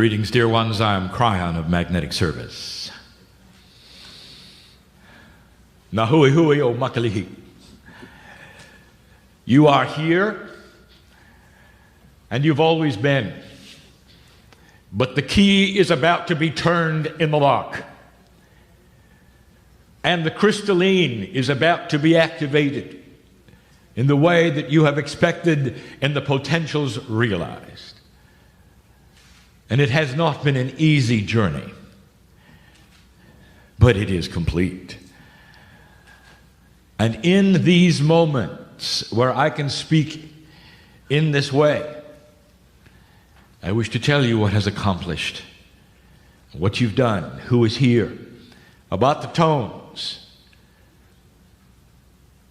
Greetings, dear ones. I'm KRYON of Magnetic Service. Nahui hui o makalihi. You are here, and you've always been. But the key is about to be turned in the lock. And the crystalline is about to be activated in the way that you have expected and the potentials realized. And it has not been an easy journey, but it is complete. And in these moments where I can speak in this way, I wish to tell you what has accomplished, what you've done, who is here, about the tones.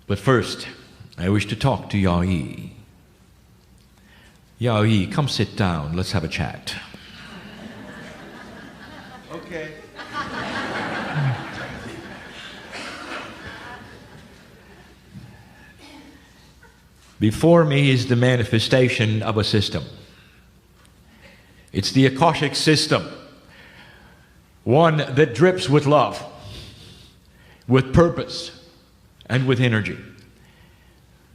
But first, I wish to talk to Yai. Yai, come sit down. Let's have a chat. Okay. Before me is the manifestation of a system. It's the Akashic system, one that drips with love, with purpose, and with energy.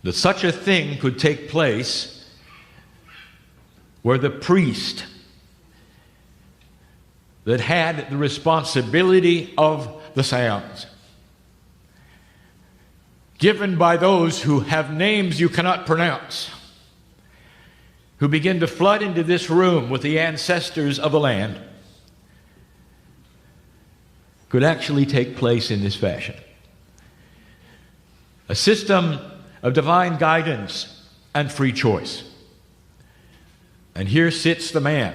That such a thing could take place where the priest that had the responsibility of the sounds, given by those who have names you cannot pronounce, who begin to flood into this room with the ancestors of the land, could actually take place in this fashion. A system of divine guidance and free choice. And here sits the man,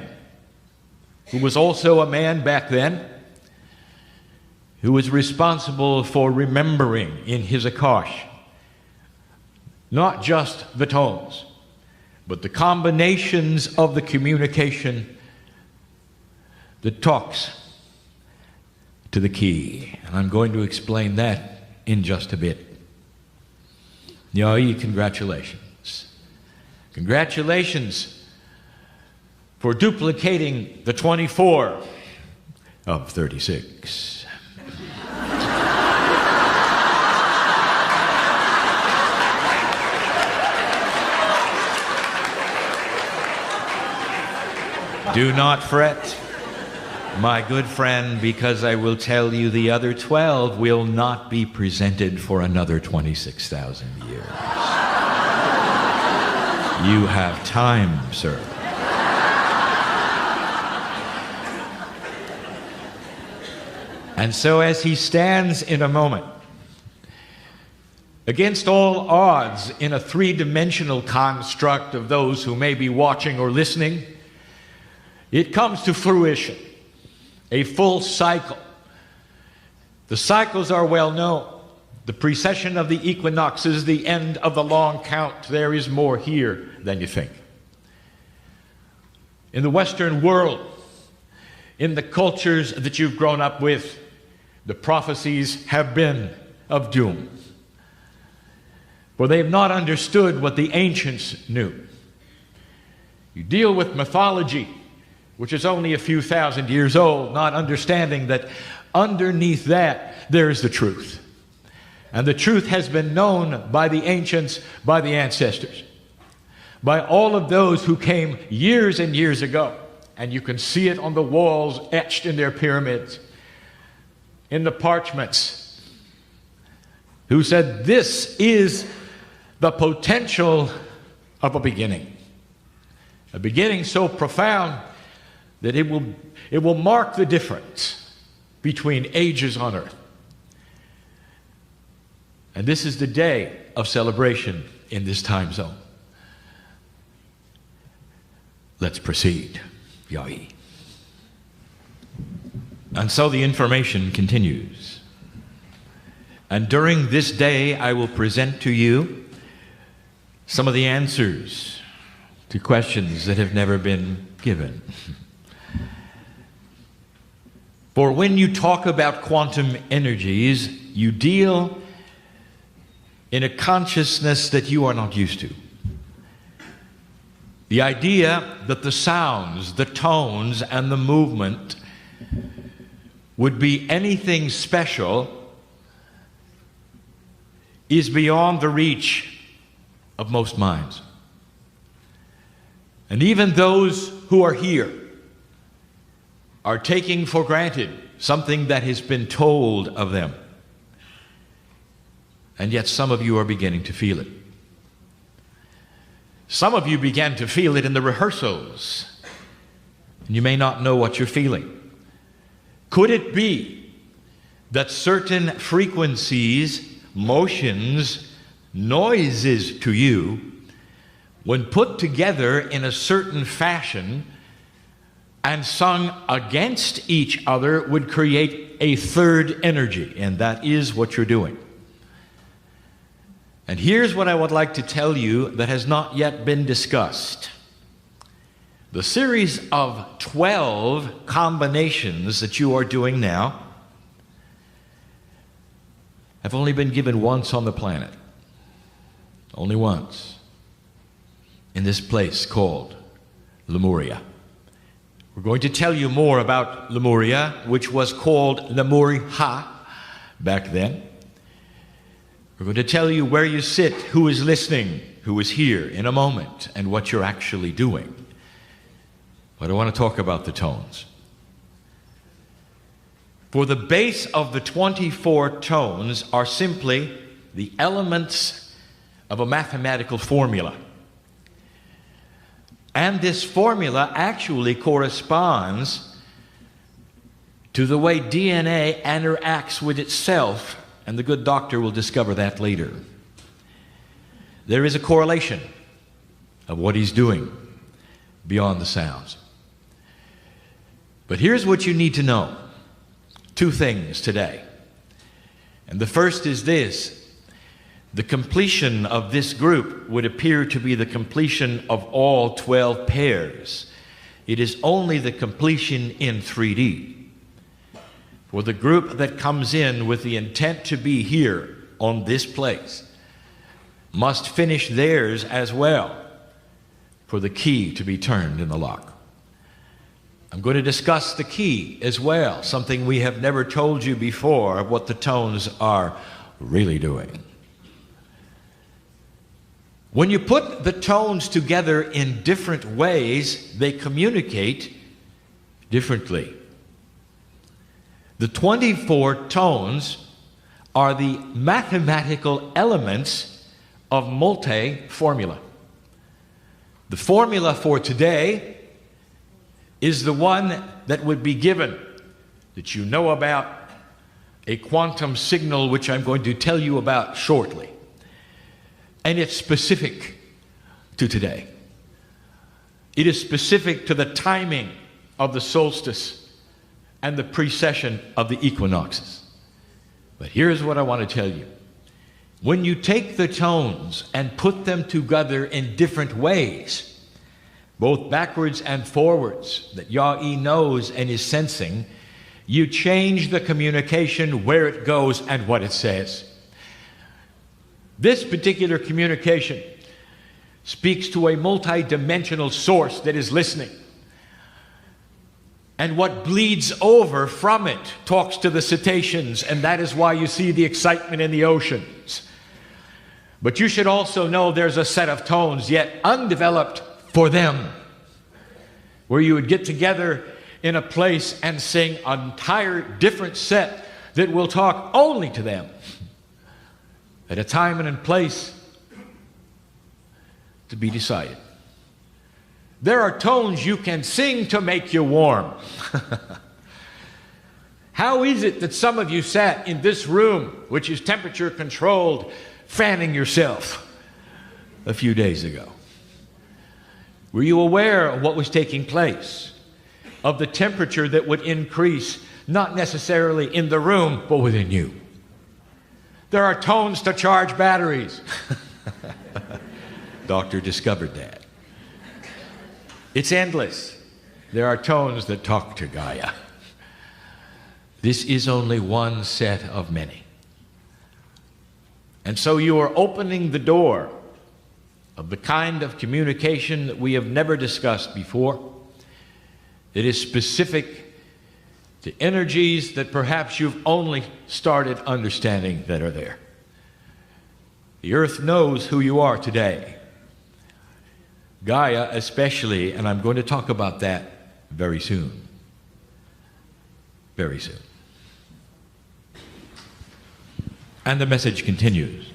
who was also a man back then, who was responsible for remembering in his Akash not just the tones, but the combinations of the communication that talks to the key. And I'm going to explain that in just a bit. Yai, congratulations. Congratulations for duplicating the 24 of 36. Do not fret, my good friend, because I will tell you the other 12 will not be presented for another 26,000 years. You have time, sir. And so as he stands in a moment, against all odds in a three-dimensional construct of those who may be watching or listening, it comes to fruition, a full cycle. The cycles are well known. The precession of the equinoxes, the end of the long count. There is more here than you think. In the Western world, in the cultures that you've grown up with, the prophecies have been of doom. For they have not understood what the ancients knew. You deal with mythology, which is only a few thousand years old, not understanding that underneath that there is the truth. And the truth has been known by the ancients, by the ancestors, by all of those who came years and years ago. And you can see it on the walls etched in their pyramids, in the parchments, who said this is the potential of a beginning so profound that it will mark the difference between ages on earth. And this is the day of celebration in this time zone. Let's proceed, Yai. And so the information continues. And during this day, I will present to you some of the answers to questions that have never been given. For when you talk about quantum energies, you deal in a consciousness that you are not used to. The idea that the sounds, the tones, and the movement would be anything special is beyond the reach of most minds. And even those who are here are taking for granted something that has been told of them. And yet some of you are beginning to feel it. Some of you began to feel it in the rehearsals, and you may not know what you're feeling. Could it be that certain frequencies, motions, noises to you, when put together in a certain fashion and sung against each other, would create a third energy? And that is what you're doing. And here's what I would like to tell you that has not yet been discussed. The series of 12 combinations that you are doing now have only been given once on the planet. Only once. In this place called Lemuria. We're going to tell you more about Lemuria, which was called Lemuriha back then. We're going to tell you where you sit, who is listening, who is here in a moment, and what you're actually doing. But I want to talk about the tones. For the base of the 24 tones are simply the elements of a mathematical formula. And this formula actually corresponds to the way DNA interacts with itself. And the good doctor will discover that later. There is a correlation of what he's doing beyond the sounds. But here's what you need to know. Two things today. And the first is this. The completion of this group would appear to be the completion of all 12 pairs. It is only the completion in 3D. For the group that comes in with the intent to be here on this place must finish theirs as well for the key to be turned in the lock. I'm going to discuss the key as well, something we have never told you before of what the tones are really doing. When you put the tones together in different ways, they communicate differently. The 24 tones are the mathematical elements of multi-formula. The formula for today is the one that would be given, that you know about, a quantum signal which I'm going to tell you about shortly. And it's specific to today. It is specific to the timing of the solstice and the precession of the equinoxes. But here's what I want to tell you. When you take the tones and put them together in different ways, both backwards and forwards, that Yah-E knows and is sensing, you change the communication, where it goes and what it says. This particular communication speaks to a multi-dimensional source that is listening. And what bleeds over from it talks to the cetaceans, and that is why you see the excitement in the oceans. But you should also know there's a set of tones yet undeveloped for them, where you would get together in a place and sing an entire different set that will talk only to them at a time and a place to be decided. There are tones you can sing to make you warm. How is it that some of you sat in this room, which is temperature controlled, fanning yourself a few days ago? Were you aware of what was taking place? Of the temperature that would increase, not necessarily in the room, but within you? There are tones to charge batteries. Doctor discovered that. It's endless. There are tones that talk to Gaia. This is only one set of many. And so you are opening the door of the kind of communication that we have never discussed before. It is specific to energies that perhaps you've only started understanding that are there. The earth knows who you are today. Gaia especially, and I'm going to talk about that very soon. Very soon. And the message continues.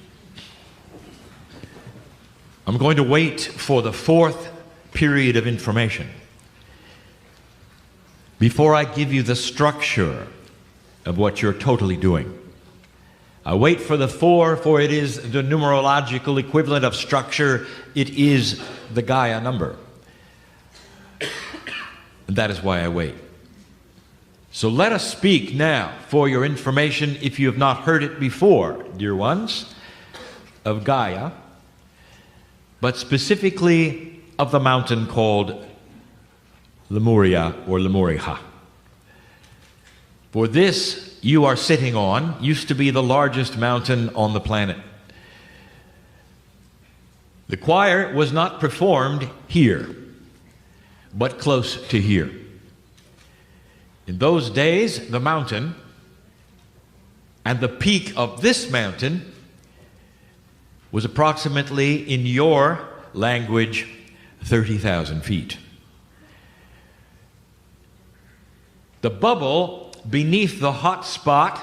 I'm going to wait for the fourth period of information before I give you the structure of what you're totally doing. I wait for the 4, for it is the numerological equivalent of structure. It is the Gaia number. And that is why I wait. So let us speak now, for your information, if you have not heard it before, dear ones, of Gaia, but specifically of the mountain called Lemuria or Lemuria. For this you are sitting on used to be the largest mountain on the planet. The choir was not performed here, but close to here. In those days, the mountain and the peak of this mountain was approximately, in your language, 30,000 feet. The bubble beneath the hot spot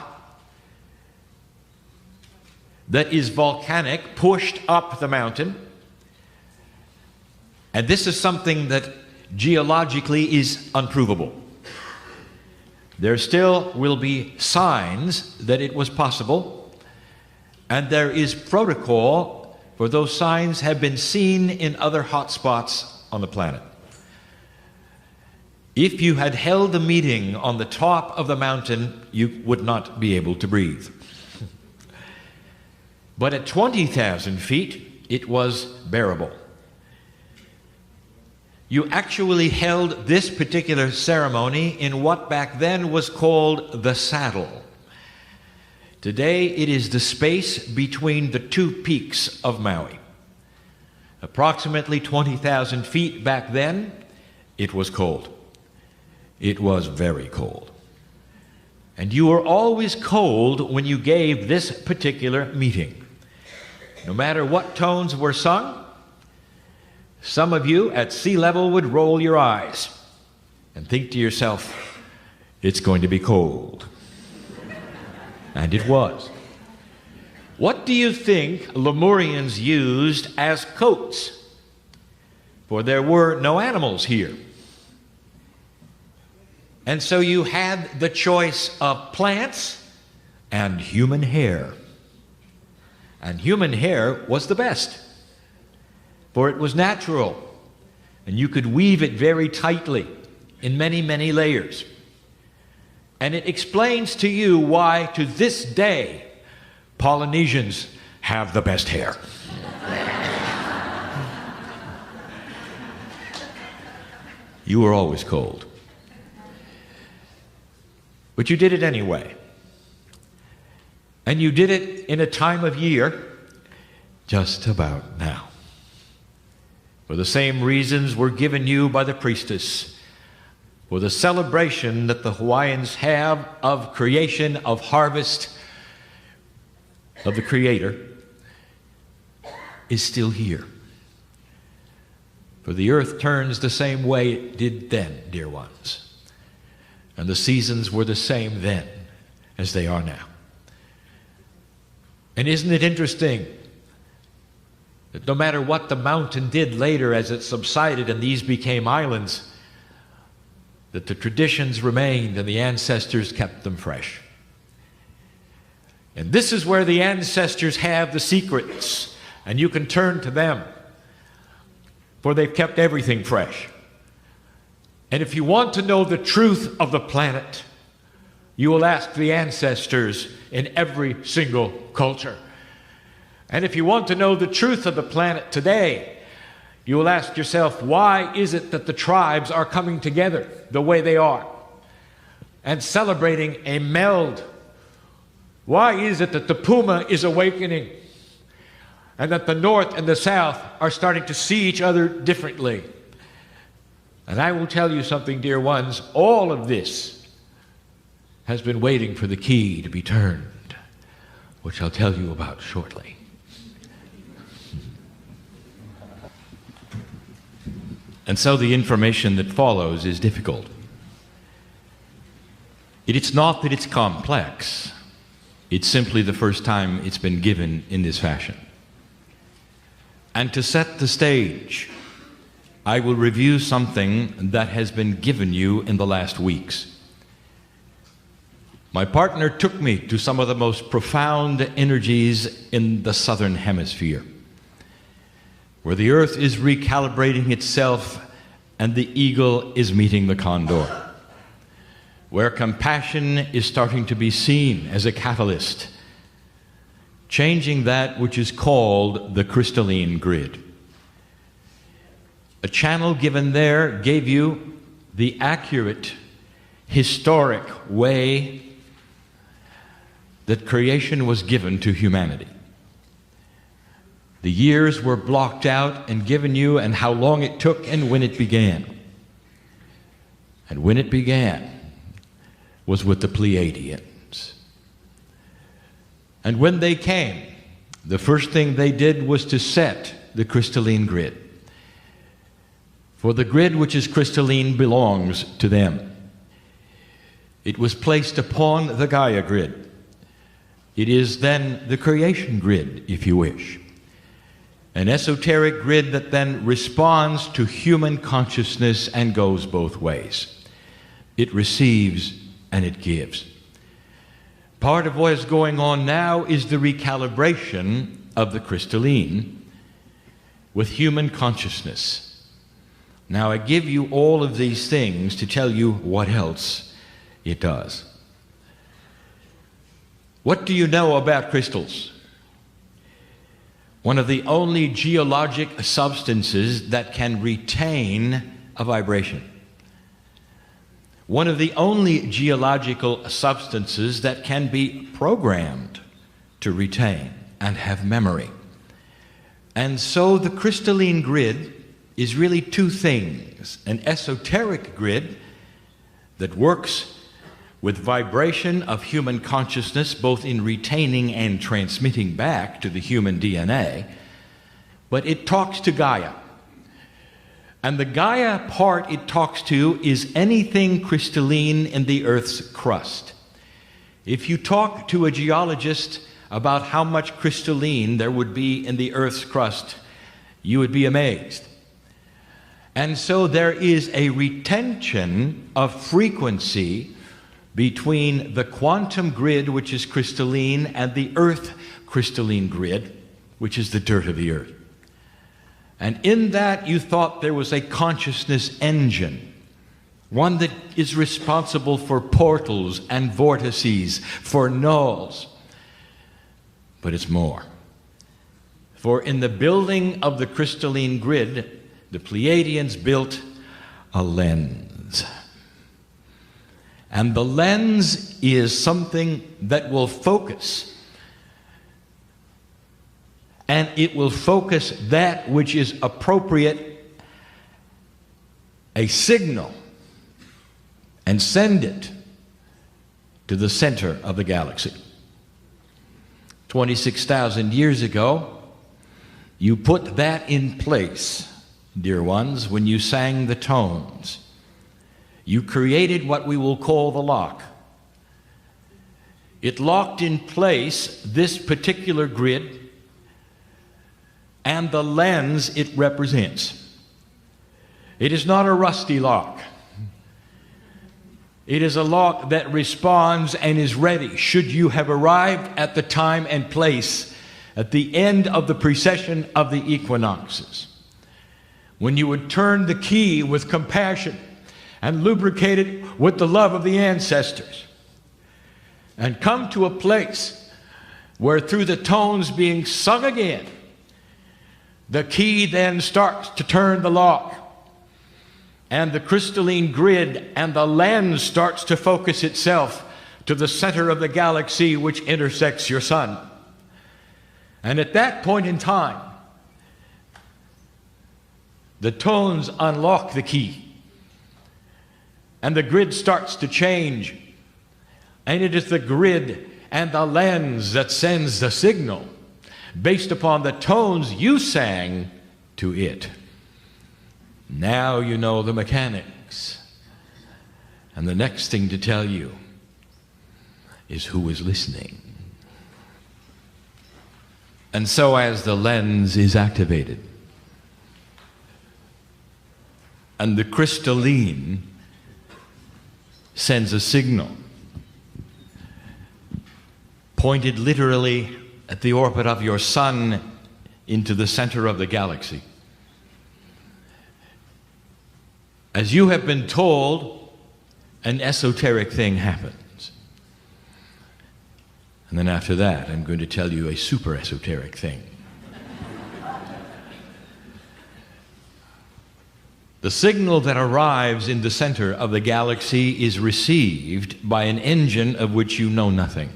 that is volcanic pushed up the mountain, and this is something that geologically is unprovable. There still will be signs that it was possible, and there is protocol for those signs have been seen in other hot spots on the planet. If you had held a meeting on the top of the mountain, you would not be able to breathe. But at 20,000 feet, it was bearable. You actually held this particular ceremony in what back then was called the saddle. Today, it is the space between the two peaks of Maui. Approximately 20,000 feet back then, it was cold. It was very cold. And you were always cold when you gave this particular meeting. No matter what tones were sung, some of you at sea level would roll your eyes and think to yourself, it's going to be cold. And it was. What do you think Lemurians used as coats? For there were no animals here. And so you had the choice of plants and human hair. And human hair was the best, for it was natural, and you could weave it very tightly in many, many layers. And it explains to you why, to this day, Polynesians have the best hair. You were always cold. But you did it anyway. And you did it in a time of year just about now. For the same reasons were given you by the priestess, for the celebration that the Hawaiians have of creation, of harvest, of the Creator, is still here. For the earth turns the same way it did then, dear ones. And the seasons were the same then as they are now. And isn't it interesting that no matter what the mountain did later as it subsided and these became islands, that the traditions remained and the ancestors kept them fresh. And this is where the ancestors have the secrets, and you can turn to them, for they've kept everything fresh. And if you want to know the truth of the planet, you will ask the ancestors in every single culture. And if you want to know the truth of the planet today, you will ask yourself, why is it that the tribes are coming together the way they are and celebrating a meld? Why is it that the puma is awakening and that the North and the South are starting to see each other differently. And I will tell you something, dear ones, all of this has been waiting for the key to be turned, which I'll tell you about shortly. And so the information that follows is difficult. It's not that it's complex. It's simply the first time it's been given in this fashion. And to set the stage, I will review something that has been given you in the last weeks. My partner took me to some of the most profound energies in the southern hemisphere, where the earth is recalibrating itself and the eagle is meeting the condor, where compassion is starting to be seen as a catalyst, changing that which is called the crystalline grid. A channel given there gave you the accurate, historic way that creation was given to humanity. The years were blocked out and given you, and how long it took and when it began. And when it began was with the Pleiadians. And when they came, the first thing they did was to set the crystalline grid. For the grid which is crystalline belongs to them. It was placed upon the Gaia grid. It is then the creation grid, if you wish. An esoteric grid that then responds to human consciousness and goes both ways. It receives and it gives. Part of what is going on now is the recalibration of the crystalline with human consciousness. Now I give you all of these things to tell you what else it does. What do you know about crystals? One of the only geologic substances that can retain a vibration. One of the only geological substances that can be programmed to retain and have memory. And so the crystalline grid is really two things: an esoteric grid that works with vibration of human consciousness, both in retaining and transmitting back to the human DNA, but it talks to Gaia. And the Gaia part it talks to is anything crystalline in the Earth's crust. If you talk to a geologist about how much crystalline there would be in the Earth's crust, you would be amazed. And so there is a retention of frequency between the quantum grid, which is crystalline, and the Earth crystalline grid, which is the dirt of the Earth. And in that you thought there was a consciousness engine, one that is responsible for portals and vortices, for nulls. But it's more. For in the building of the crystalline grid, the Pleiadians built a lens. And the lens is something that will focus. And it will focus that which is appropriate, a signal, and send it to the center of the galaxy. 26,000 years ago, you put that in place, dear ones, when you sang the tones. You created what we will call the lock. It locked in place this particular grid and the lens it represents. It is not a rusty lock. It is a lock that responds and is ready should you have arrived at the time and place at the end of the precession of the equinoxes, when you would turn the key with compassion and lubricate it with the love of the ancestors, and come to a place where through the tones being sung again, the key then starts to turn the lock, and the crystalline grid and the lens starts to focus itself to the center of the galaxy which intersects your sun. And at that point in time, the tones unlock the key, and the grid starts to change. And it is the grid and the lens that sends the signal based upon the tones you sang to it. Now you know the mechanics. And the next thing to tell you is who is listening. And so as the lens is activated, and the crystalline sends a signal pointed literally at the orbit of your sun into the center of the galaxy. As you have been told, an esoteric thing happens. And then after that, I'm going to tell you a super esoteric thing. The signal that arrives in the center of the galaxy is received by an engine of which you know nothing.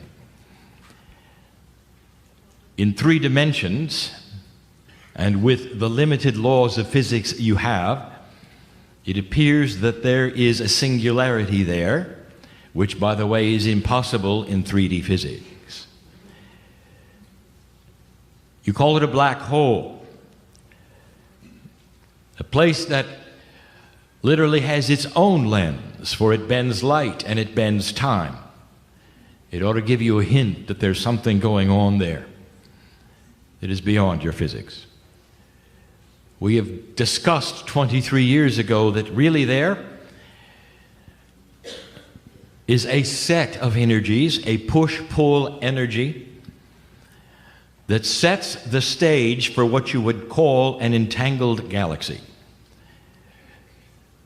In 3 dimensions, and with the limited laws of physics you have, it appears that there is a singularity there, which, by the way, is impossible in 3D physics. You call it a black hole, a place that literally has its own lens, for it bends light and it bends time. It ought to give you a hint that there's something going on there that is beyond your physics. We have discussed 23 years ago that really there is a set of energies, a push-pull energy, that sets the stage for what you would call an entangled galaxy.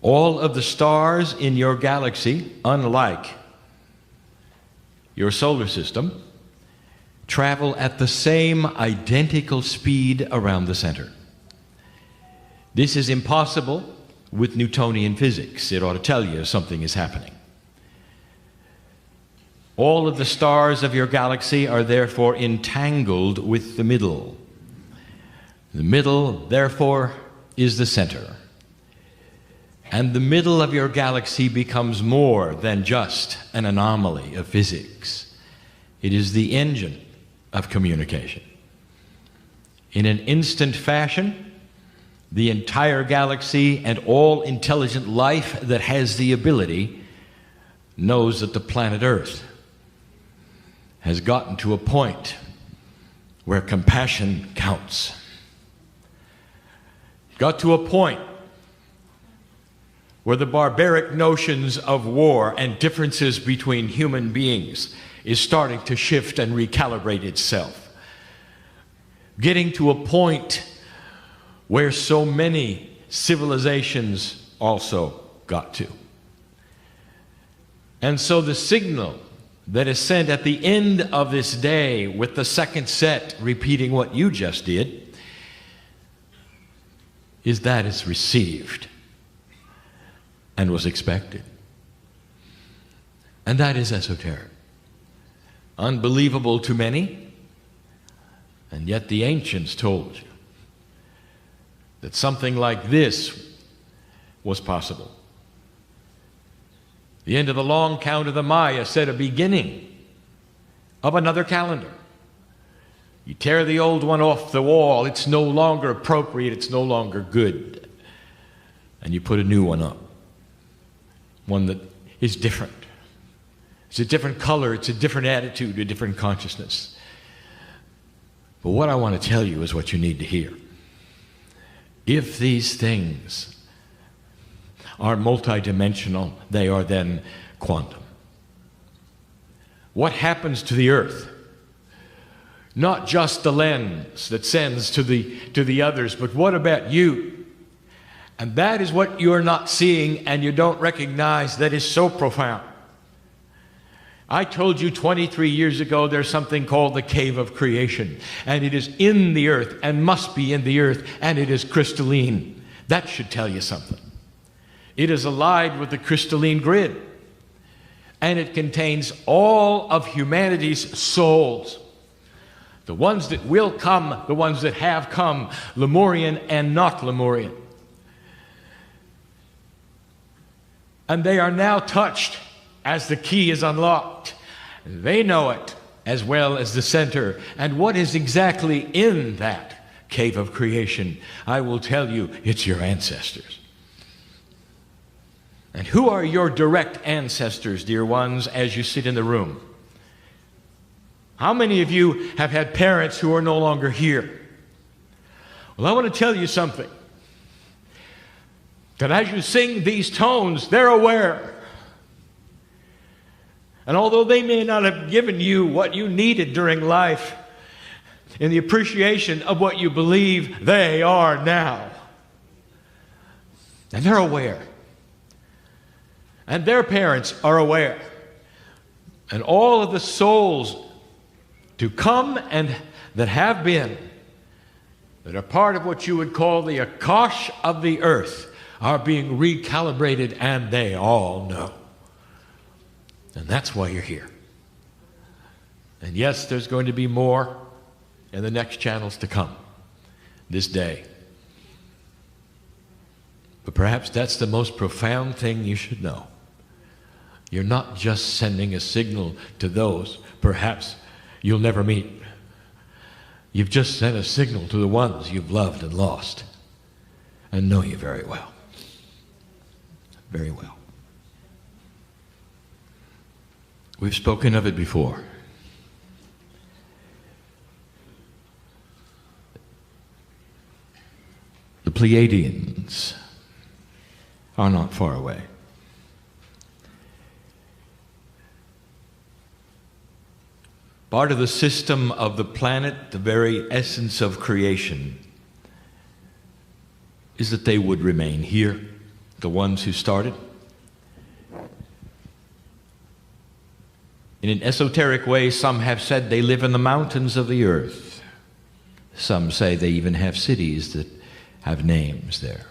All of the stars in your galaxy, unlike your solar system, travel at the same identical speed around the center. This is impossible with Newtonian physics. It ought to tell you something is happening. All of the stars of your galaxy are therefore entangled with the middle. The middle, therefore, is the center. And the middle of your galaxy becomes more than just an anomaly of physics. It is the engine of communication. In an instant fashion, the entire galaxy and all intelligent life that has the ability knows that the planet Earth has gotten to a point where compassion counts. Got to a point where the barbaric notions of war and differences between human beings is starting to shift and recalibrate itself. Getting to a point where so many civilizations also got to. And so the signal that is sent at the end of this day, with the second set repeating what you just did, is that it's received and was expected. And that is esoteric. Unbelievable to many, and yet the ancients told you that something like this was possible. The end of the long count of the Maya said a beginning of another calendar. You tear the old one off the wall, it's no longer appropriate, it's no longer good. And you put a new one up. One that is different. It's a different color, it's a different attitude, a different consciousness. But what I want to tell you is what you need to hear. If these things are multidimensional, they are then quantum. What happens to the Earth? Not just the lens that sends to the others, but what about you? And that is what you're not seeing and you don't recognize, that is so profound. I told you 23 years ago there's something called the cave of creation, and it is in the earth and must be in the earth, and it is crystalline. That should tell you something. It is allied with the crystalline grid, and it contains all of humanity's souls. The ones that will come, the ones that have come, Lemurian and not Lemurian. And they are now touched as the key is unlocked. They know it as well as the center. And what is exactly in that cave of creation? I will tell you, it's your ancestors. And who are your direct ancestors, dear ones, as you sit in the room? How many of you have had parents who are no longer here? Well, I want to tell you something. That as you sing these tones, they're aware. And although they may not have given you what you needed during life, in the appreciation of what you believe, they are now. And they're aware. And their parents are aware. And all of the souls to come and that have been, that are part of what you would call the Akash of the earth, are being recalibrated, and they all know. And that's why you're here. And yes, there's going to be more in the next channels to come this day. But perhaps that's the most profound thing you should know. You're not just sending a signal to those perhaps you'll never meet. You've just sent a signal to the ones you've loved and lost and know you very well. Very well. We've spoken of it before. The Pleiadians are not far away. Part of the system of the planet, the very essence of creation, is that they would remain here, the ones who started. In an esoteric way, some have said they live in the mountains of the earth. Some say they even have cities that have names there.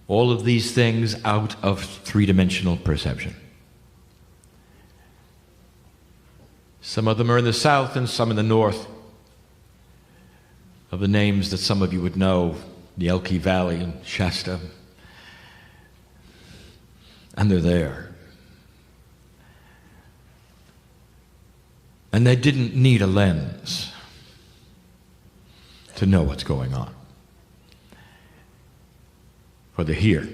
All of these things out of three-dimensional perception. Some of them are in the south and some in the north. Of the names that some of you would know, the Elqui Valley and Shasta. And they're there. And they didn't need a lens to know what's going on. For they're here.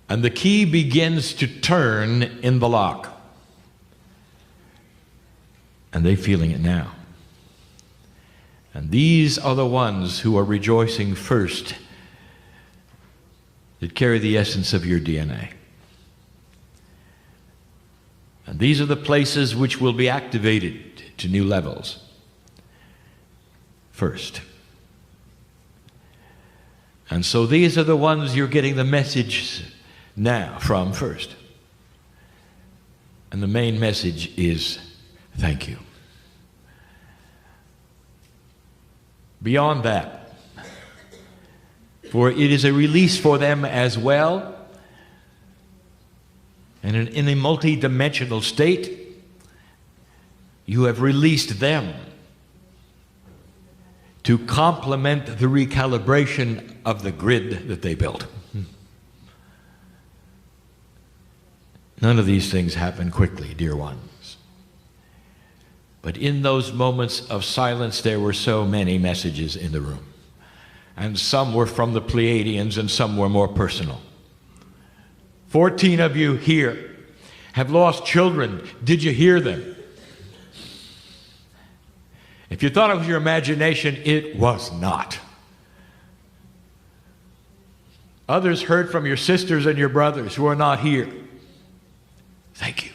And the key begins to turn in the lock. And they're feeling it now. And these are the ones who are rejoicing first, that carry the essence of your DNA. And these are the places which will be activated to new levels first. And so these are the ones you're getting the message now from first. And the main message is thank you. Beyond that, for it is a release for them as well. And in a multi-dimensional state, you have released them to complement the recalibration of the grid that they built. None of these things happen quickly, dear ones. But in those moments of silence, there were so many messages in the room. And some were from the Pleiadians and some were more personal. 14 of you here have lost children. Did you hear them? If you thought it was your imagination, it was not. Others heard from your sisters and your brothers who are not here. Thank you.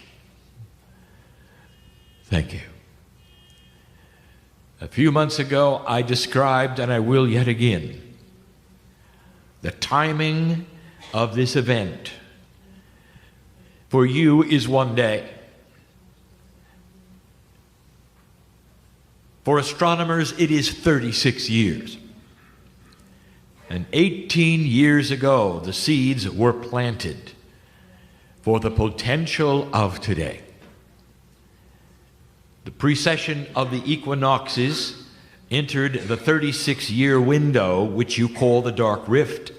Thank you. A few months ago, I described, and I will yet again, the timing of this event. For you is one day. For astronomers, it is 36 years. And 18 years ago, the seeds were planted for the potential of today. The precession of the equinoxes entered the 36-year window, which you call the dark rift,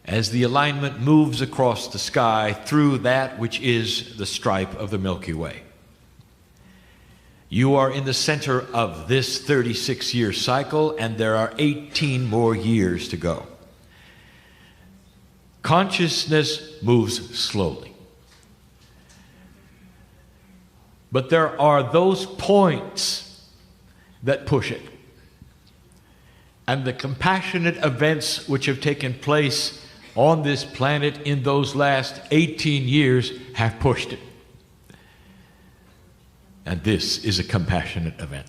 as the alignment moves across the sky through that which is the stripe of the Milky Way. You are in the center of this 36-year cycle, and there are 18 more years to go. Consciousness moves slowly. But there are those points that push it. And the compassionate events which have taken place on this planet in those last 18 years have pushed it. And this is a compassionate event.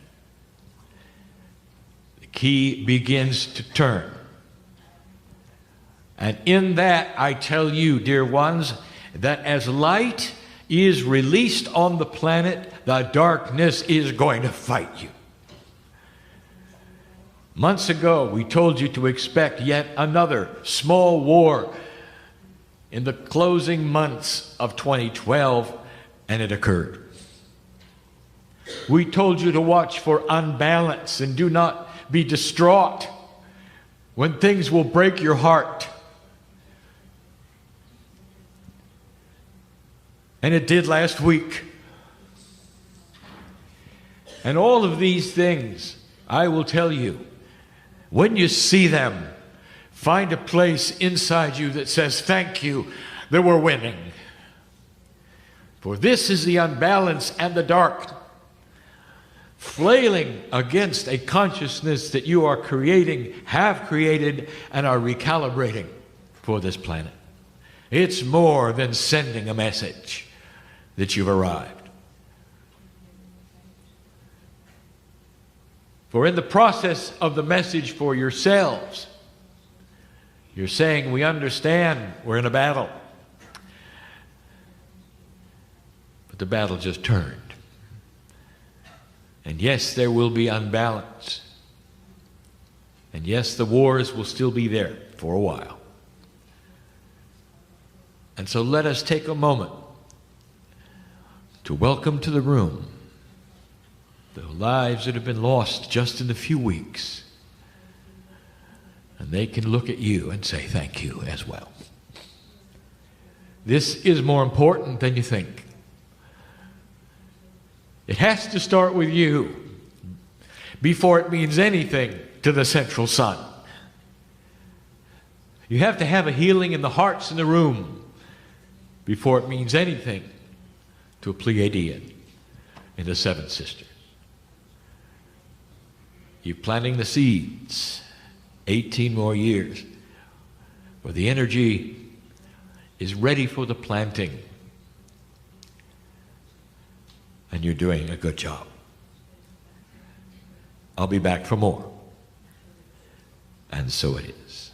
The key begins to turn. And in that, I tell you, dear ones, that as light is released on the planet, the darkness is going to fight you. Months ago, we told you to expect yet another small war in the closing months of 2012, and it occurred. We told you to watch for unbalance and do not be distraught when things will break your heart. And it did last week. And all of these things, I will tell you, when you see them, find a place inside you that says, thank you, that we're winning. For this is the unbalance and the dark, flailing against a consciousness that you are creating, have created, and are recalibrating for this planet. It's more than sending a message that you've arrived. For in the process of the message for yourselves, you're saying, we understand we're in a battle. But the battle just turned. And yes, there will be unbalance. And yes, the wars will still be there for a while. And so let us take a moment to welcome to the room the lives that have been lost just in a few weeks. And they can look at you and say thank you as well. This is more important than you think. It has to start with you before it means anything to the central sun. You have to have a healing in the hearts in the room before it means anything to a Pleiadian in the Seven Sisters. You're planting the seeds, 18 more years, where the energy is ready for the planting. And you're doing a good job. I'll be back for more. And so it is.